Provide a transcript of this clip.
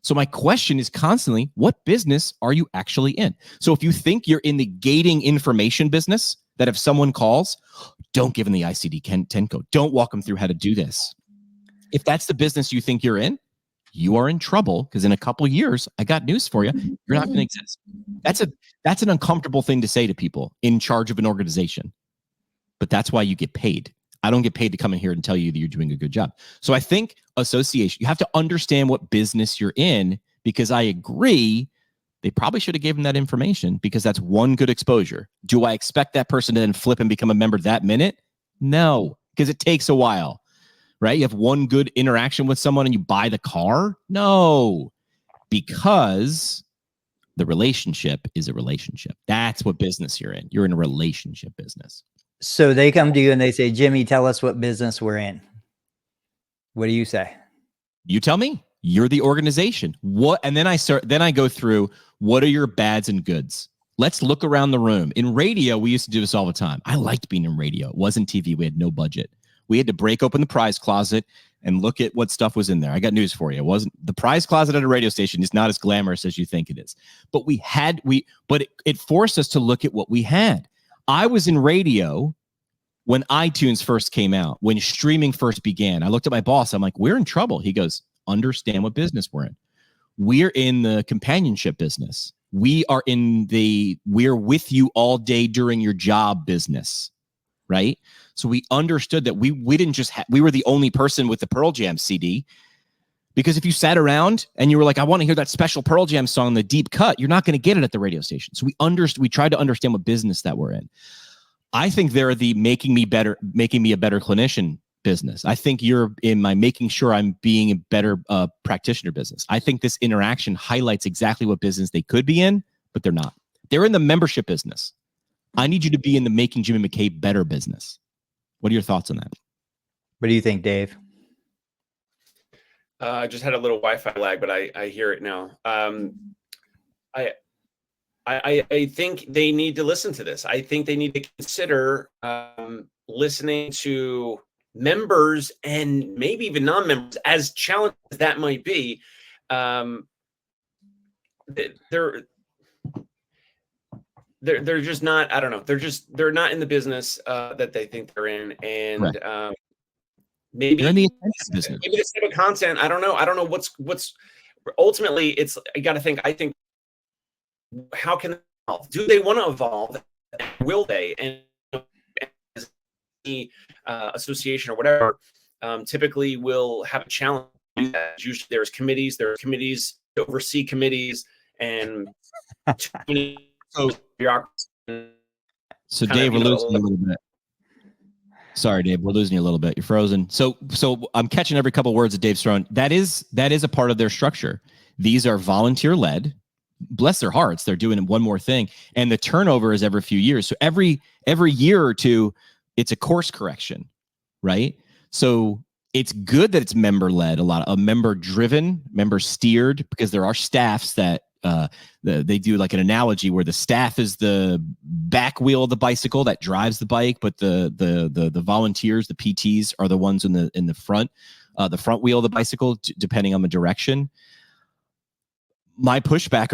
So my question is constantly, what business are you actually in? So if you think you're in the gating information business, that if someone calls, don't give them the ICD-10 code. Don't walk them through how to do this. If that's the business you think you're in, you are in trouble, because in a couple of years, I got news for you, you're not going to exist. That's an uncomfortable thing to say to people in charge of an organization, but that's why you get paid. I don't get paid to come in here and tell you that you're doing a good job. So I think association, you have to understand what business you're in, because I agree they probably should have given that information, because that's one good exposure. Do I expect that person to then flip and become a member that minute? No, because it takes a while, right? You have one good interaction with someone and you buy the car? No, because the relationship is a relationship. That's what business you're in. You're in a relationship business. So they come to you and they say, Jimmy, tell us what business we're in. What do you say? You tell me. You're the organization. What? And then I go through, what are your bads and goods? Let's look around the room. In radio, we used to do this all the time. I liked being in radio. It wasn't TV. We had no budget. We had to break open the prize closet and look at what stuff was in there. I got news for you. It wasn't the prize closet at a radio station is not as glamorous as you think it is. But it forced us to look at what we had. I was in radio when iTunes first came out, when streaming first began. I looked at my boss. I'm like, we're in trouble. He goes, understand what business we're in. We're in the companionship business. We're with you all day during your job business, right? So we understood that we didn't just we were the only person with the Pearl Jam CD, because if you sat around and you were like, I want to hear that special Pearl Jam song, the deep cut, you're not going to get it at the radio station. So we tried to understand what business that we're in. I think they're the making me a better clinician business. I think you're in my making sure I'm being a better practitioner business. I think this interaction highlights exactly what business they could be in, but they're not. They're in the membership business. I need you to be in the making Jimmy McKay better business. What are your thoughts on that? What do you think, Dave? I just had a little Wi-Fi lag, but I hear it now. I think they need to listen to this. I think they need to consider listening to members and maybe even non-members, as challenging as that might be. They're just not, I don't know. They're not in the business that they think they're in. And right. Maybe they're in the attention business. Maybe this type of content, I don't know what's ultimately it's, I think how can they evolve? Do they want to evolve? Will they? And as the association or whatever, typically will have a challenge. Usually there's committees to oversee committees, and so Dave, we're losing you a little bit. Sorry, Dave, we're losing you a little bit. You're frozen. So I'm catching every couple words that Dave's thrown. That is a part of their structure. These are volunteer led. Bless their hearts, they're doing one more thing, and the turnover is every few years. So every year or two, it's a course correction, right? So it's good that it's member led, a member driven, member steered, because there are staffs that they do like an analogy where the staff is the back wheel of the bicycle that drives the bike, but the volunteers, the PTs, are the ones in the front wheel of the bicycle, depending on the direction. My pushback